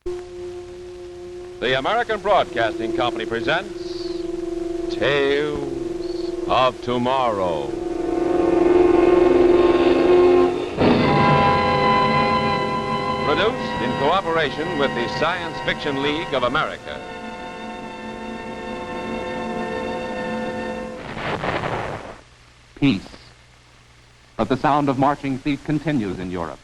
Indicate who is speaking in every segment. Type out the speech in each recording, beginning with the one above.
Speaker 1: The American Broadcasting Company presents Tales of Tomorrow. Produced in cooperation with the Science Fiction League of America.
Speaker 2: Peace. But the sound of marching feet continues in Europe.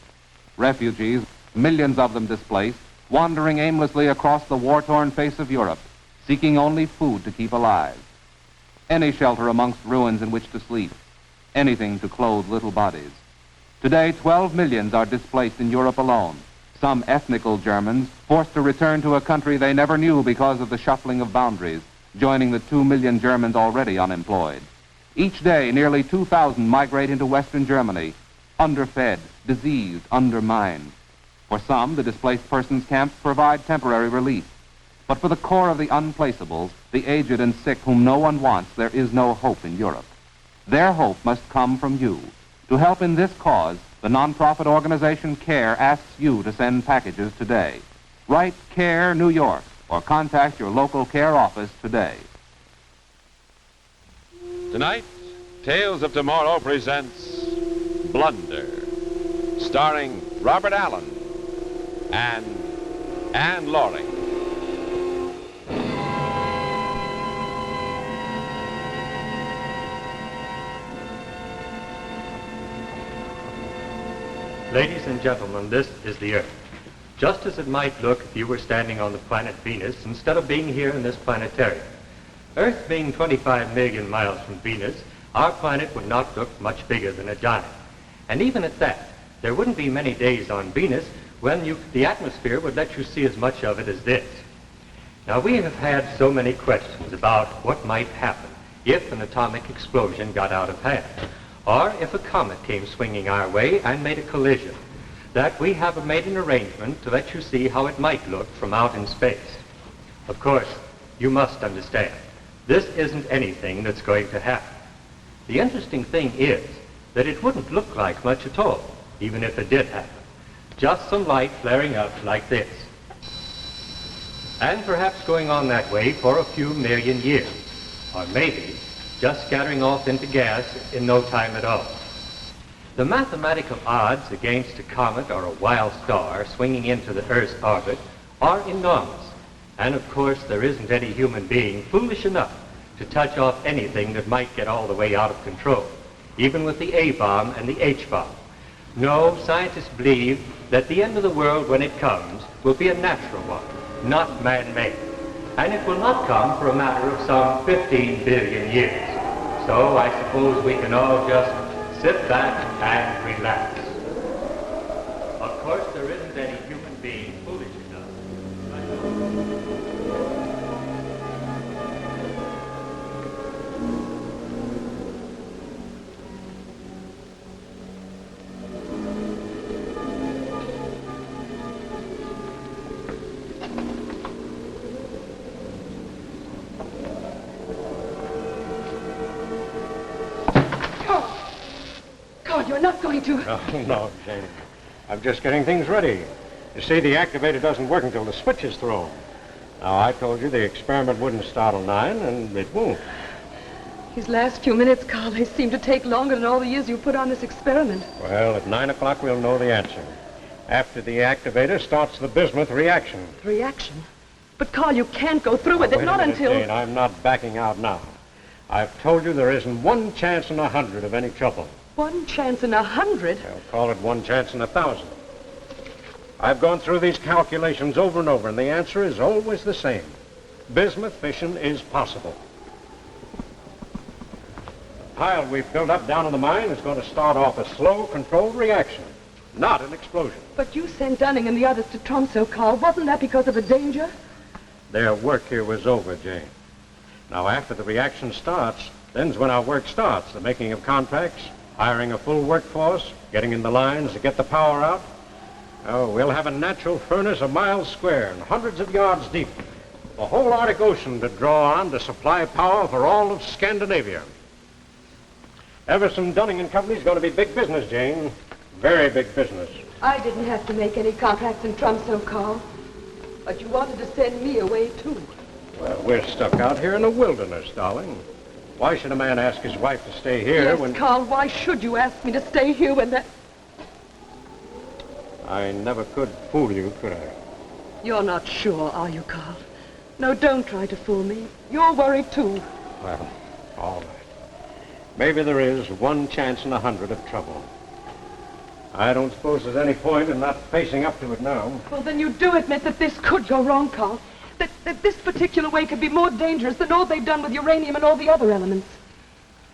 Speaker 2: Refugees, millions of them displaced, wandering aimlessly across the war-torn face of Europe, seeking only food to keep alive. Any shelter amongst ruins in which to sleep, anything to clothe little bodies. Today, 12 millions are displaced in Europe alone. Some ethnical Germans forced to return to a country they never knew because of the shuffling of boundaries, joining the 2 million Germans already unemployed. Each day, nearly 2,000 migrate into Western Germany, underfed, diseased, undermined. For some, the displaced persons camps provide temporary relief. But for the core of the unplaceables, the aged and sick whom no one wants, there is no hope in Europe. Their hope must come from you. To help in this cause, the nonprofit organization CARE asks you to send packages today. Write CARE, New York, or contact your local CARE office today.
Speaker 1: Tonight, Tales of Tomorrow presents Blunder, starring Robert Allen and Anne Loring.
Speaker 3: Ladies and gentlemen, this is the Earth. Just as it might look if you were standing on the planet Venus instead of being here in this planetarium. Earth being 25 million miles from Venus, our planet would not look much bigger than a giant. And even at that, there wouldn't be many days on Venus when the atmosphere would let you see as much of it as this. Now, we have had so many questions about what might happen if an atomic explosion got out of hand, or if a comet came swinging our way and made a collision, that we have made an arrangement to let you see how it might look from out in space. Of course, you must understand, this isn't anything that's going to happen. The interesting thing is that it wouldn't look like much at all, even if it did happen. Just some light flaring up like this. And perhaps going on that way for a few million years. Or maybe just scattering off into gas in no time at all. The mathematical odds against a comet or a wild star swinging into the Earth's orbit are enormous. And of course, there isn't any human being foolish enough to touch off anything that might get all the way out of control, even with the A-bomb and the H-bomb. No, scientists believe that the end of the world, when it comes, will be a natural one, not man-made. And it will not come for a matter of some 15 billion years. So I suppose we can all just sit back and relax. Of course, there isn't any human being foolish enough.
Speaker 4: You're not going to...
Speaker 5: Oh, no, Jane. I'm just getting things ready. You see, the activator doesn't work until the switch is thrown. Now, I told you the experiment wouldn't start till 9, and it won't.
Speaker 4: These last few minutes, Carl, they seem to take longer than all the years you put on this experiment.
Speaker 5: Well, at 9 o'clock, we'll know the answer. After the activator starts the bismuth reaction.
Speaker 4: Reaction? But, Carl, you can't go through with it, not until...
Speaker 5: Jane, I'm not backing out now. I've told you there isn't one chance in 100 of any trouble.
Speaker 4: 1 chance in 100?
Speaker 5: I'll call it 1 chance in 1,000. I've gone through these calculations over and over, and the answer is always the same. Bismuth fission is possible. The pile we've built up down in the mine is going to start off a slow, controlled reaction, not an explosion.
Speaker 4: But you sent Dunning and the others to Tromsø, Carl. Wasn't that because of the danger?
Speaker 5: Their work here was over, Jane. Now, after the reaction starts, then's when our work starts, the making of contracts, hiring a full workforce, getting in the lines to get the power out. Oh, we'll have a natural furnace a mile square and hundreds of yards deep. The whole Arctic Ocean to draw on to supply power for all of Scandinavia. Everson Dunning and Company's going to be big business, Jane. Very big business.
Speaker 4: I didn't have to make any contracts in Tromsø, Carl. But you wanted to send me away, too.
Speaker 5: Well, we're stuck out here in the wilderness, darling. Why should a man ask his wife to stay here when...
Speaker 4: Yes, Carl, why should you ask me to stay here when that...
Speaker 5: I never could fool you, could I?
Speaker 4: You're not sure, are you, Carl? No, don't try to fool me. You're worried, too.
Speaker 5: Well, all right. Maybe there is one chance in 100 of trouble. I don't suppose there's any point in not facing up to it now.
Speaker 4: Well, then you do admit that this could go wrong, Carl. That this particular way could be more dangerous than all they've done with uranium and all the other elements.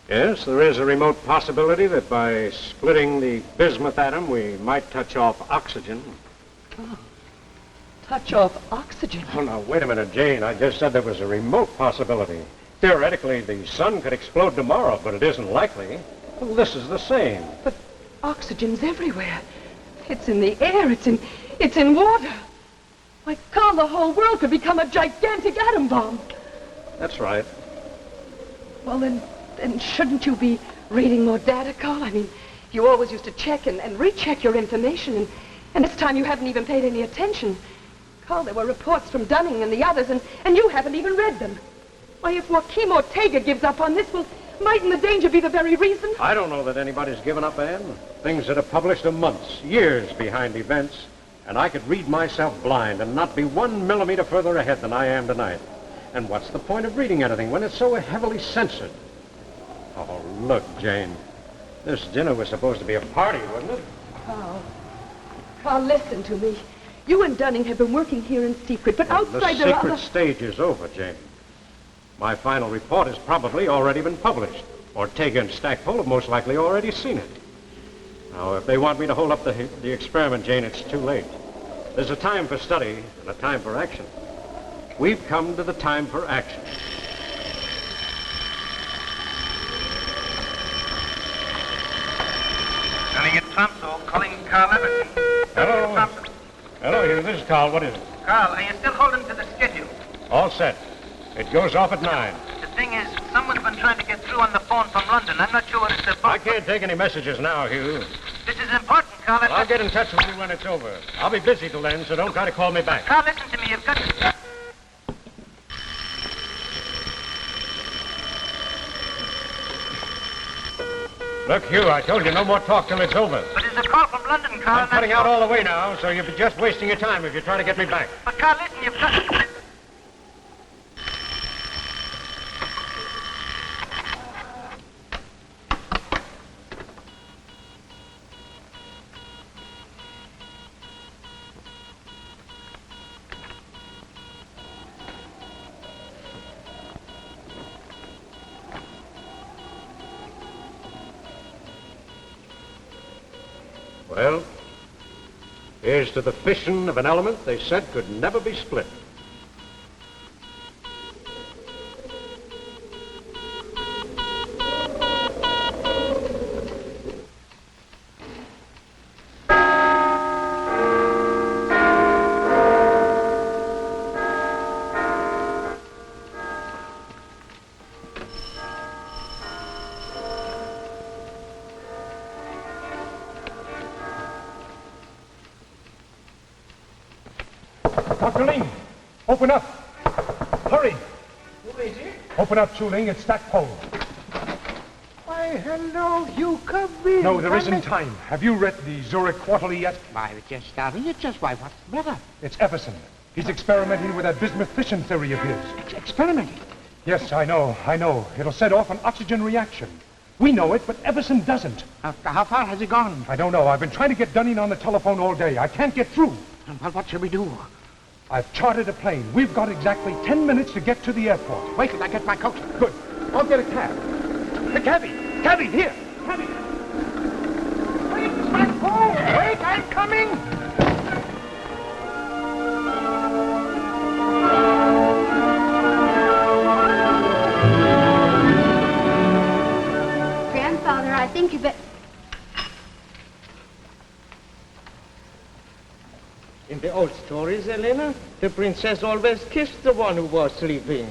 Speaker 5: Yes, there is a remote possibility that by splitting the bismuth atom, we might touch off oxygen.
Speaker 4: Oh. Touch off oxygen?
Speaker 5: Oh, now, wait a minute, Jane. I just said there was a remote possibility. Theoretically, the sun could explode tomorrow, but it isn't likely. Well, this is the same.
Speaker 4: But oxygen's everywhere. It's in the air. It's in water. Why, Carl, the whole world could become a gigantic atom bomb.
Speaker 5: That's right.
Speaker 4: Well, then shouldn't you be reading more data, Carl? I mean, you always used to check and recheck your information, and this time you haven't even paid any attention. Carl, there were reports from Dunning and the others, and you haven't even read them. Why, if Joaquim Ortega gives up on this, well, mightn't the danger be the very reason?
Speaker 5: I don't know that anybody's given up, Anne. Things that are published are months, years behind events, and I could read myself blind and not be 1 millimeter further ahead than I am tonight. And what's the point of reading anything when it's so heavily censored? Oh, look, Jane. This dinner was supposed to be a party, wasn't it?
Speaker 4: Carl, listen to me. You and Dunning have been working here in secret, but outside there are...
Speaker 5: The secret stage is over, Jane. My final report has probably already been published. Ortega and Stackpole have most likely already seen it. Now, if they want me to hold up the experiment, Jane, it's too late. There's a time for study and a time for action. We've come to the time for action.
Speaker 6: Running at Thompson, calling Carl Everton.
Speaker 5: Hello.
Speaker 6: Thompson.
Speaker 5: Hello, here. This is Carl. What is it?
Speaker 6: Carl, are you still holding to the schedule?
Speaker 5: All set. It goes off at 9.
Speaker 6: The thing is, someone's been trying to get through on the phone from London. I'm not sure what it's about.
Speaker 5: I can't take any messages now, Hugh.
Speaker 6: This is important, Carl.
Speaker 5: Well, I'll get in touch with you when it's over. I'll be busy till then, so don't try to call me back.
Speaker 6: Carl, listen to me. You've got to...
Speaker 5: Look, Hugh, I told you no more talk till it's over.
Speaker 6: But there's a call from London, Carl.
Speaker 5: I'm cutting out all the way now, so you'll be just wasting your time if you try to get me back.
Speaker 6: But, Carl, listen, you've got...
Speaker 5: Well, here's to the fission of an element they said could never be split.
Speaker 7: Dr. Ling, open up. Hurry.
Speaker 8: Who is it?
Speaker 7: Open up, Chu Ling. It's Stackpole.
Speaker 8: Why, hello, you come in.
Speaker 7: No, there isn't time. Have you read the Zurich Quarterly yet?
Speaker 8: Why, we're just starting it. Just why, what's the matter?
Speaker 7: It's Everson. He's experimenting with that bismuth fission theory of his.
Speaker 8: Experimenting?
Speaker 7: Yes, I know. It'll set off an oxygen reaction. We know it, but Everson doesn't.
Speaker 8: How far has he gone?
Speaker 7: I don't know. I've been trying to get Dunning on the telephone all day. I can't get through.
Speaker 8: Well, what shall we do?
Speaker 7: I've chartered a plane. We've got exactly 10 minutes to get to the airport.
Speaker 8: Wait till I get my coat.
Speaker 7: Good. I'll get a cab. The cabbie! Cabbie, here! Cabbie!
Speaker 8: Wait, Stackpole! Wait, I'm coming!
Speaker 9: Grandfather, I think you better...
Speaker 10: In the old stories, Elena, the princess always kissed the one who was sleeping.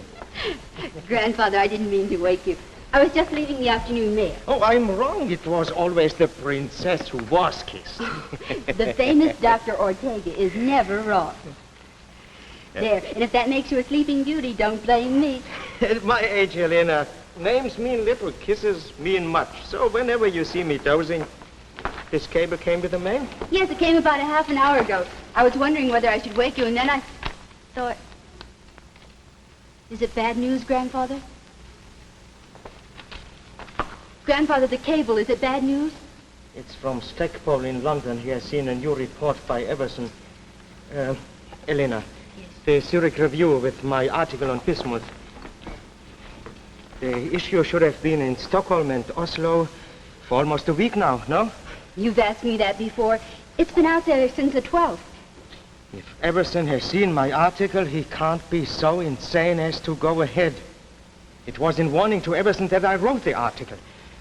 Speaker 9: Grandfather, I didn't mean to wake you. I was just leaving the afternoon mail.
Speaker 10: Oh, I'm wrong. It was always the princess who was kissed.
Speaker 9: The famous Dr. Ortega is never wrong. There, and if that makes you a sleeping beauty, don't blame me.
Speaker 10: At my age, Helena, names mean little, kisses mean much. So whenever you see me dozing, this cable came with the mail?
Speaker 9: Yes, it came about a half an hour ago. I was wondering whether I should wake you, and then I thought... Is it bad news, Grandfather? Grandfather, the cable, is it bad news?
Speaker 10: It's from Stackpole in London. He has seen a new report by Everson. Elena,
Speaker 9: yes.
Speaker 10: The Zurich Review with my article on bismuth. The issue should have been in Stockholm and Oslo for almost a week now, no?
Speaker 9: You've asked me that before. It's been out there since the 12th.
Speaker 10: If Everson has seen my article, he can't be so insane as to go ahead. It was in warning to Everson that I wrote the article.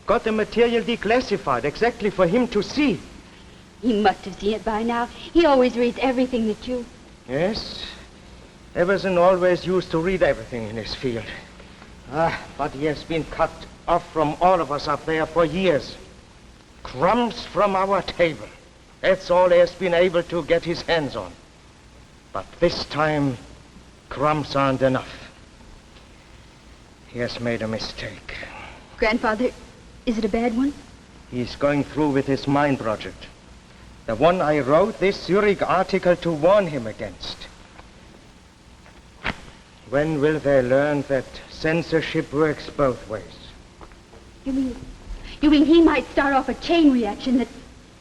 Speaker 10: Got the material declassified exactly for him to see.
Speaker 9: He must have seen it by now. He always reads everything that you...
Speaker 10: Yes. Everson always used to read everything in his field. But he has been cut off from all of us up there for years. Crumbs from our table. That's all he has been able to get his hands on. But this time, crumbs aren't enough. He has made a mistake.
Speaker 9: Grandfather, is it a bad one?
Speaker 10: He's going through with his mine project. The one I wrote this Zurich article to warn him against. When will they learn that censorship works both ways?
Speaker 9: You mean he might start off a chain reaction that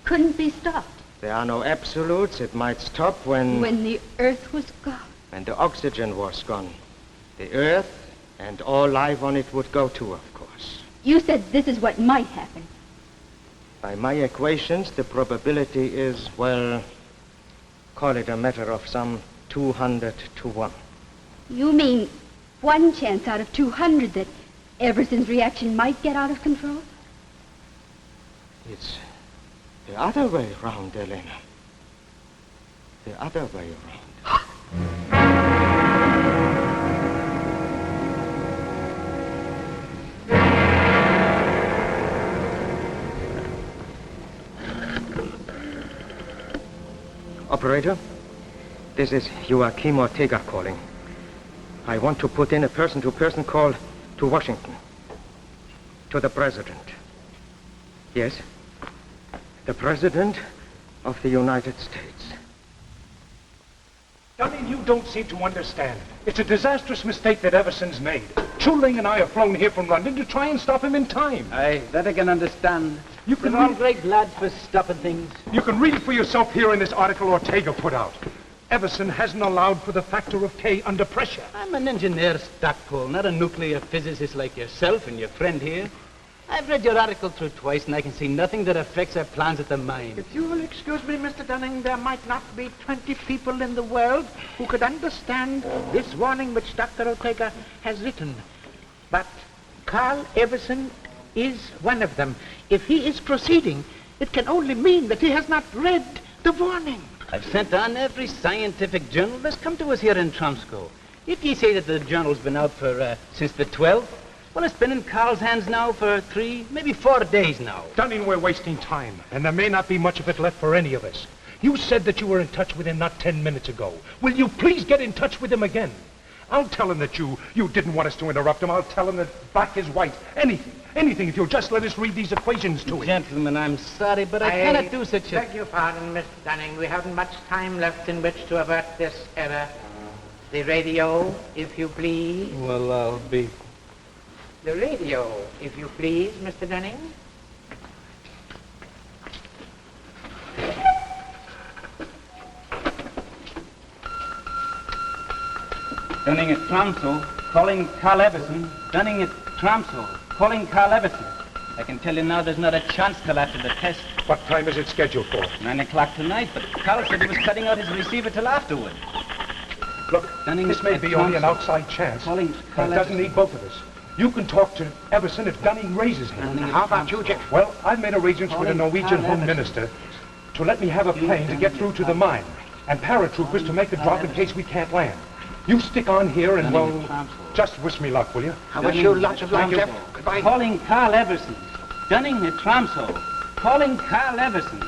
Speaker 9: couldn't be stopped?
Speaker 10: There are no absolutes. It might stop when...
Speaker 9: When the Earth was gone.
Speaker 10: When the oxygen was gone. The Earth and all life on it would go too, of course.
Speaker 9: You said this is what might happen.
Speaker 10: By my equations, the probability is, well, call it a matter of some 200 to 1.
Speaker 9: You mean one chance out of 200 that Everson's reaction might get out of control?
Speaker 10: It's the other way around, Elena. The other way around. Operator, this is Joachim Ortega calling. I want to put in a person-to-person call to Washington. To the President. Yes? The President of the United States.
Speaker 7: Dunning, you don't seem to understand. It's a disastrous mistake that Everson's made. Chuling and I have flown here from London to try and stop him in time.
Speaker 11: Aye, that I can understand.
Speaker 7: You can
Speaker 11: They're all great lads for stopping things.
Speaker 7: You can read it for yourself here in this article Ortega put out. Everson hasn't allowed for the factor of K under pressure.
Speaker 11: I'm an engineer, Stackpole, not a nuclear physicist like yourself and your friend here. I've read your article through twice, and I can see nothing that affects our plans at the mine.
Speaker 8: If you will excuse me, Mr. Dunning, there might not be 20 people in the world who could understand this warning which Dr. Ortega has written. But Carl Everson is one of them. If he is proceeding, it can only mean that he has not read the warning.
Speaker 11: I've sent on every scientific journal that's come to us here in Tromsco. If ye say that the journal's been out for since the 12th, well, it's been in Carl's hands now for 3, maybe 4 days now.
Speaker 7: Dunning, we're wasting time, and there may not be much of it left for any of us. You said that you were in touch with him not 10 minutes ago. Will you please get in touch with him again? I'll tell him that you didn't want us to interrupt him. I'll tell him that black is white. Anything, if you'll just let us read these equations to him.
Speaker 11: Gentlemen, I'm sorry, but I cannot do such a...
Speaker 8: Beg your pardon, Mr. Dunning. We haven't much time left in which to avert this error. The radio, if you please.
Speaker 11: Well, I'll be...
Speaker 8: The radio, if you please, Mr. Dunning.
Speaker 11: Dunning at Tromsø, calling Carl Everson. Dunning at Tromsø, calling Carl Everson. I can tell you now there's not a chance till after the test.
Speaker 7: What time is it scheduled for?
Speaker 11: 9 o'clock tonight, but Carl said he was cutting out his receiver till afterward.
Speaker 7: Look,
Speaker 11: Dunning
Speaker 7: this may be only an outside chance, but it doesn't need both of us. You can talk to Everson if Dunning raises him.
Speaker 8: How about you, Jeff?
Speaker 7: Well, I've made arrangements with the Norwegian Home Minister to let me have a plane to get through to the mine, and paratroopers to make a drop in case we can't land. You stick on here and, well, just wish me luck, will you?
Speaker 8: I wish you lots of luck, Jeff. Goodbye.
Speaker 11: Calling Carl Everson. Dunning at Tromsø. Calling Carl Everson.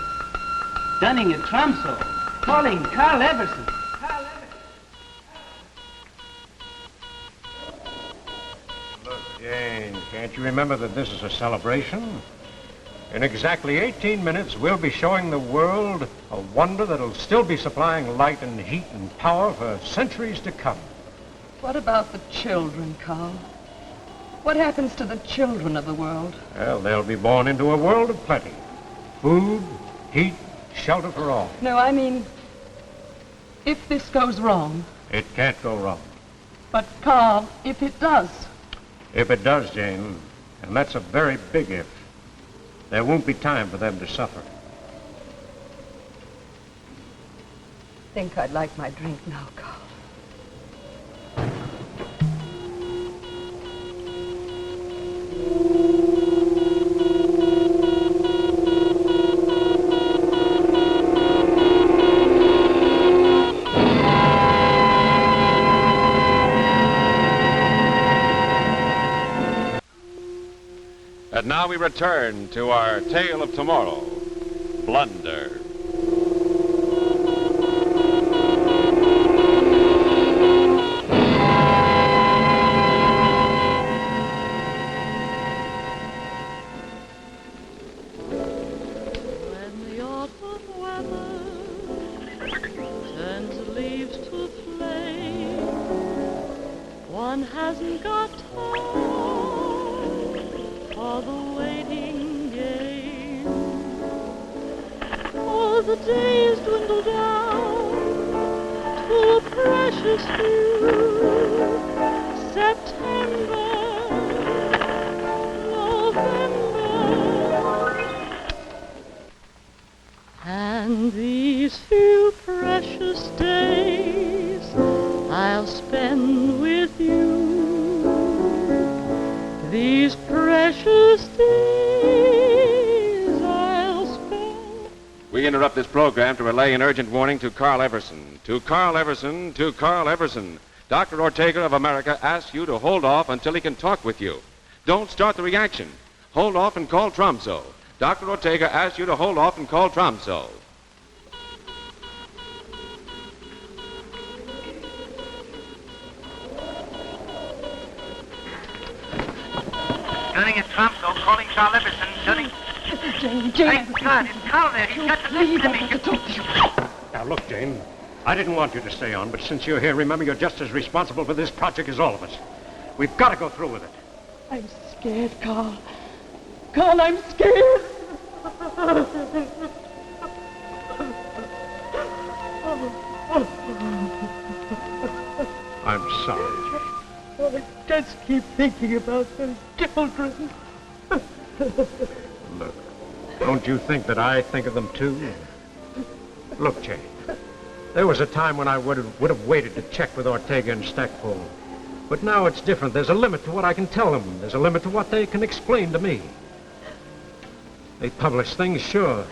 Speaker 11: Dunning at Tromsø. Calling Carl Everson. Carl Everson.
Speaker 5: Jane, can't you remember that this is a celebration? In exactly 18 minutes, we'll be showing the world a wonder that'll still be supplying light and heat and power for centuries to come.
Speaker 4: What about the children, Carl? What happens to the children of the world?
Speaker 5: Well, they'll be born into a world of plenty. Food, heat, shelter for all.
Speaker 4: No, I mean, if this goes wrong.
Speaker 5: It can't go wrong.
Speaker 4: But, Carl, if it does.
Speaker 5: If it does, Jane, and that's a very big if, there won't be time for them to suffer.
Speaker 4: I think I'd like my drink now, Carl.
Speaker 1: And now we return to our tale of tomorrow, Blunder.
Speaker 12: When the autumn weather turns the leaves to flame, one hasn't got time for the waiting game. Oh, the days dwindle down to a precious few. September, November, and these few precious days I'll spend with you. These precious days I'll spend.
Speaker 1: We interrupt this program to relay an urgent warning to Carl Everson. To Carl Everson, to Carl Everson. Dr. Ortega of America asks you to hold off until he can talk with you. Don't start the reaction. Hold off and call Tromso. Dr. Ortega asks you to hold off and call Tromso.
Speaker 6: Turning at Tromso, calling Carl Everson, turning...
Speaker 4: This is Jane.
Speaker 6: Thank God, it's Carl there. He's got to
Speaker 4: Please,
Speaker 6: listen
Speaker 4: I
Speaker 6: to me.
Speaker 4: have to talk to you.
Speaker 5: Now, look, Jane, I didn't want you to stay on, but since you're here, remember you're just as responsible for this project as all of us. We've got to go through with it.
Speaker 4: I'm scared, Carl. Carl, I'm scared.
Speaker 5: I'm sorry, Jane.
Speaker 4: I just keep thinking about those children.
Speaker 5: Look, don't you think that I think of them too? Look, Jane, there was a time when I would have waited to check with Ortega and Stackpole. But now it's different. There's a limit to what I can tell them. There's a limit to what they can explain to me. They publish things, sure.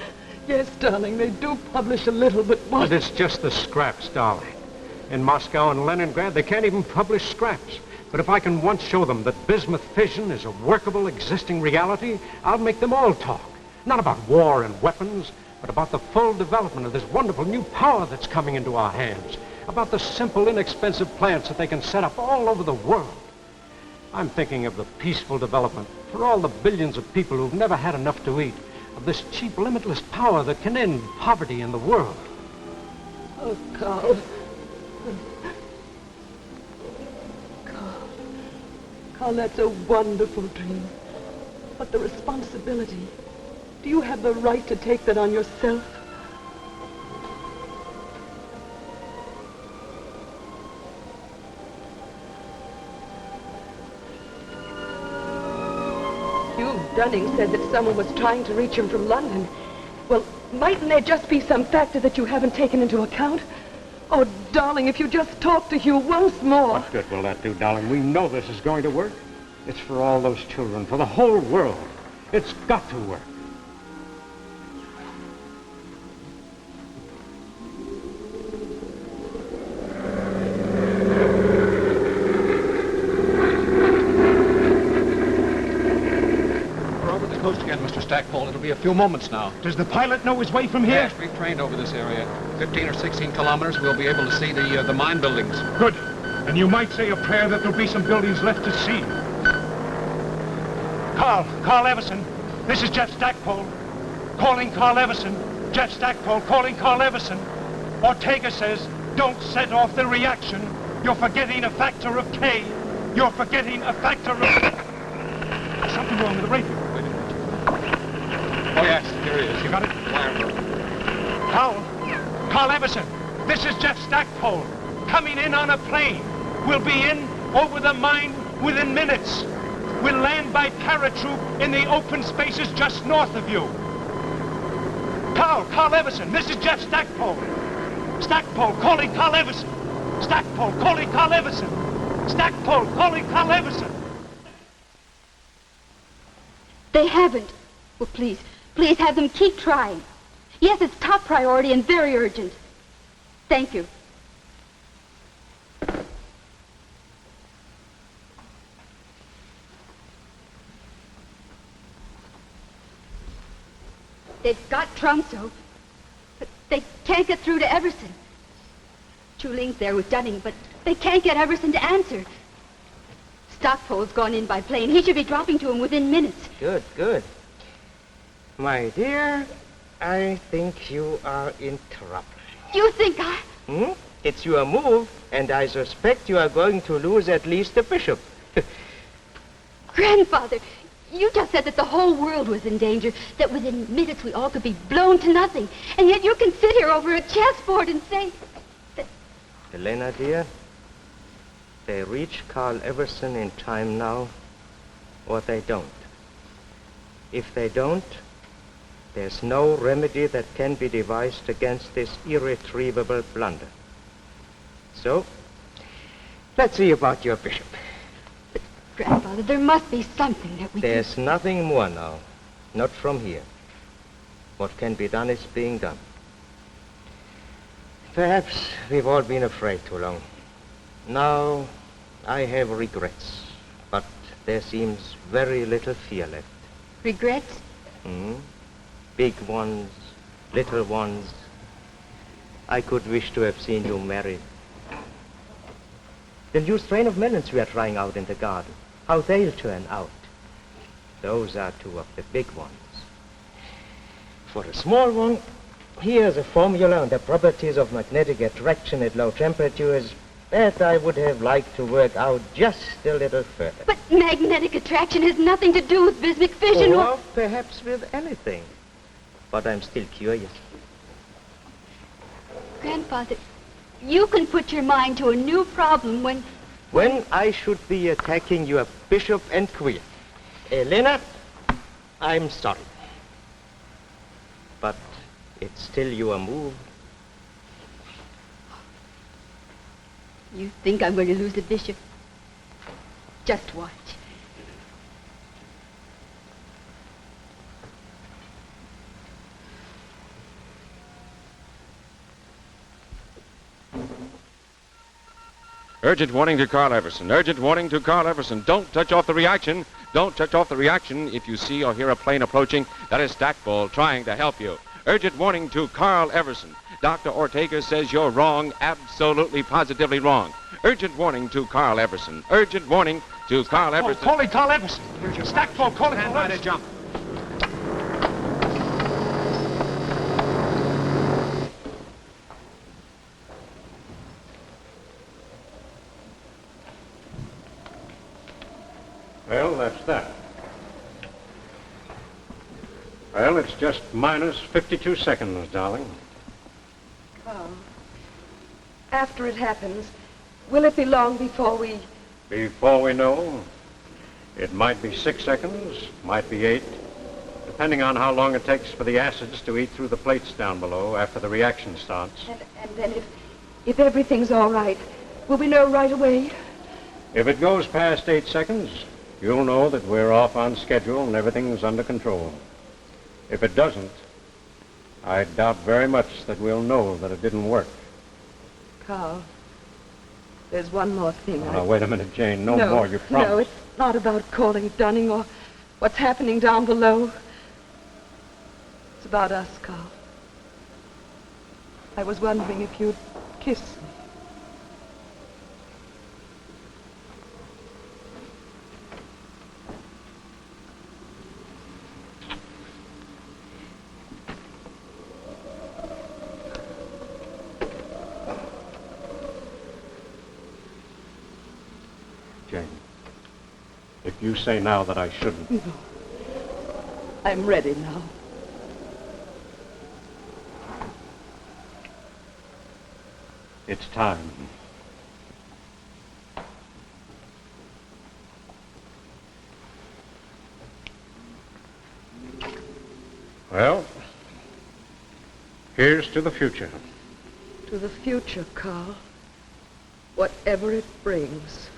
Speaker 4: Yes, darling, they do publish a little, but what?
Speaker 5: But it's just the scraps, darling. In Moscow and Leningrad, they can't even publish scraps. But if I can once show them that bismuth fission is a workable, existing reality, I'll make them all talk. Not about war and weapons, but about the full development of this wonderful new power that's coming into our hands. About the simple, inexpensive plants that they can set up all over the world. I'm thinking of the peaceful development for all the billions of people who've never had enough to eat, of this cheap, limitless power that can end poverty in the world.
Speaker 4: Oh, Carl. Carl, that's a wonderful dream. But the responsibility, do you have the right to take that on yourself? Dunning said that someone was trying to reach him from London. Well, mightn't there just be some factor that you haven't taken into account? Oh, darling, if you just talk to Hugh once more.
Speaker 5: What good will that do, darling? We know this is going to work. It's for all those children, for the whole world. It's got to work.
Speaker 13: Stackpole. It'll be a few moments now.
Speaker 7: Does the pilot know his way from here?
Speaker 13: Yes, we've trained over this area. 15 or 16 kilometers, we'll be able to see the mine buildings.
Speaker 7: Good. And you might say a prayer that there'll be some buildings left to see. Carl Everson. This is Jeff Stackpole. Calling Carl Everson. Jeff Stackpole calling Carl Everson. Ortega says, don't set off the reaction. You're forgetting a factor of K. You're forgetting a factor of... There's something wrong with the radio. Wait a minute.
Speaker 13: Oh, yes, here he is.
Speaker 7: You got it? Carl Everson. This is Jeff Stackpole. Coming in on a plane. We'll be in over the mine within minutes. We'll land by paratroop in the open spaces just north of you. Carl Everson, this is Jeff Stackpole. Stackpole calling Carl Everson. Stackpole calling Carl Everson. Stackpole calling Carl Everson.
Speaker 9: They haven't. Well, please have them keep trying. Yes, it's top priority and very urgent. Thank you. They've got Tromso, but they can't get through to Everson. Chuling's there with Dunning, but they can't get Everson to answer. Stockpole's gone in by plane. He should be dropping to him within minutes.
Speaker 10: Good. My dear, I think you are in trouble.
Speaker 9: You think I...
Speaker 10: It's your move, and I suspect you are going to lose at least the bishop.
Speaker 9: Grandfather, you just said that the whole world was in danger, that within minutes we all could be blown to nothing. And yet you can sit here over a chessboard and say...
Speaker 10: Elena, dear, they reach Carl Everson in time now, or they don't. If they don't, there's no remedy that can be devised against this irretrievable blunder. So, let's see about your bishop.
Speaker 9: But, Grandfather, there must be something that we
Speaker 10: There's nothing more now. Not from here. What can be done is being done. Perhaps we've all been afraid too long. Now, I have regrets, but there seems very little fear left.
Speaker 9: Regrets?
Speaker 10: Big ones, little ones. I could wish to have seen you married. The new strain of melons we are trying out in the garden, how they'll turn out. Those are two of the big ones. For a small one, here's a formula on the properties of magnetic attraction at low temperatures that I would have liked to work out just a little further.
Speaker 9: But magnetic attraction has nothing to do with bismuth fission
Speaker 10: or perhaps with anything. But I'm still curious.
Speaker 9: Grandfather, you can put your mind to a new problem when...
Speaker 10: When I should be attacking your bishop and queen. Elena, I'm sorry. But it's still your move.
Speaker 9: You think I'm going to lose the bishop? Just watch.
Speaker 1: Urgent warning to Carl Everson. Urgent warning to Carl Everson. Don't touch off the reaction. Don't touch off the reaction if you see or hear a plane approaching. That is Stackpole trying to help you. Urgent warning to Carl Everson. Dr. Ortega says you're wrong, absolutely, positively wrong. Urgent warning to Carl Everson. Urgent warning to Carl Everson.
Speaker 7: Calling Carl Everson. Stackpole calling Carl Everson.
Speaker 13: Jump.
Speaker 5: Well, that's that. Well, it's just minus 52 seconds, darling.
Speaker 4: Oh. After it happens, will it be long before we...
Speaker 5: Before we know, it might be 6 seconds, might be 8, depending on how long it takes for the acids to eat through the plates down below after the reaction starts.
Speaker 4: And then if everything's all right, will we know right away?
Speaker 5: If it goes past 8 seconds, you'll know that we're off on schedule and everything's under control. If it doesn't, I doubt very much that we'll know that it didn't work.
Speaker 4: Carl, there's one more thing.
Speaker 5: Now, wait a minute, Jane. No more, you promise.
Speaker 4: No, it's not about calling Dunning or what's happening down below. It's about us, Carl. I was wondering if you'd kiss me.
Speaker 5: Jane. If you say now that I shouldn't.
Speaker 4: No. I'm ready now.
Speaker 5: It's time. Well, here's to the future.
Speaker 4: To the future, Carl. Whatever it brings.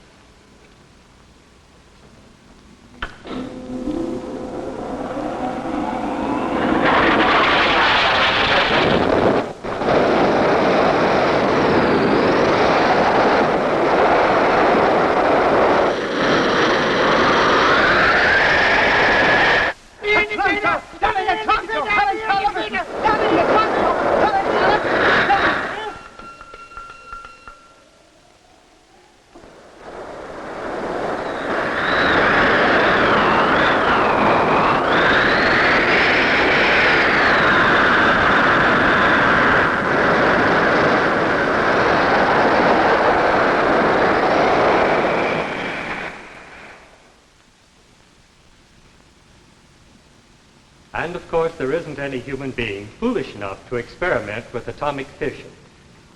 Speaker 3: And of course, there isn't any human being foolish enough to experiment with atomic fission.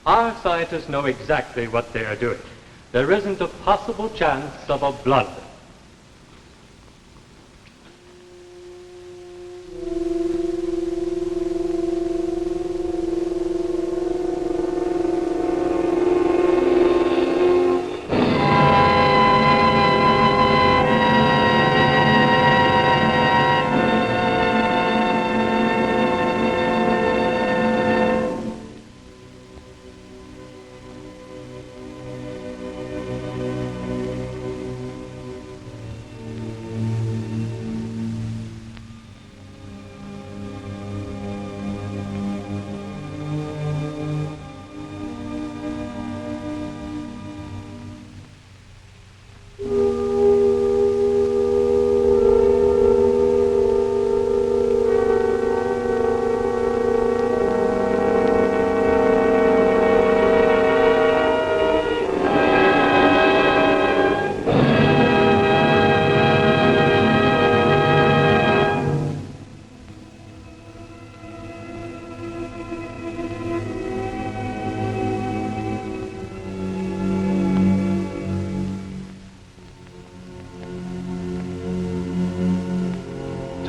Speaker 3: Our scientists know exactly what they are doing. There isn't a possible chance of a blunder.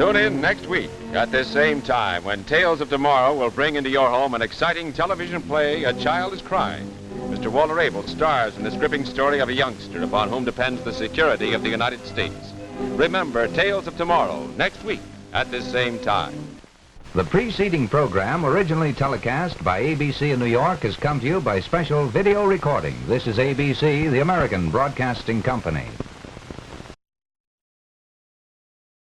Speaker 1: Tune in next week at this same time when Tales of Tomorrow will bring into your home an exciting television play, A Child is Crying. Mr. Walter Abel stars in this gripping story of a youngster upon whom depends the security of the United States. Remember Tales of Tomorrow next week at this same time.
Speaker 14: The preceding program, originally telecast by ABC in New York, has come to you by special video recording. This is ABC, the American Broadcasting Company.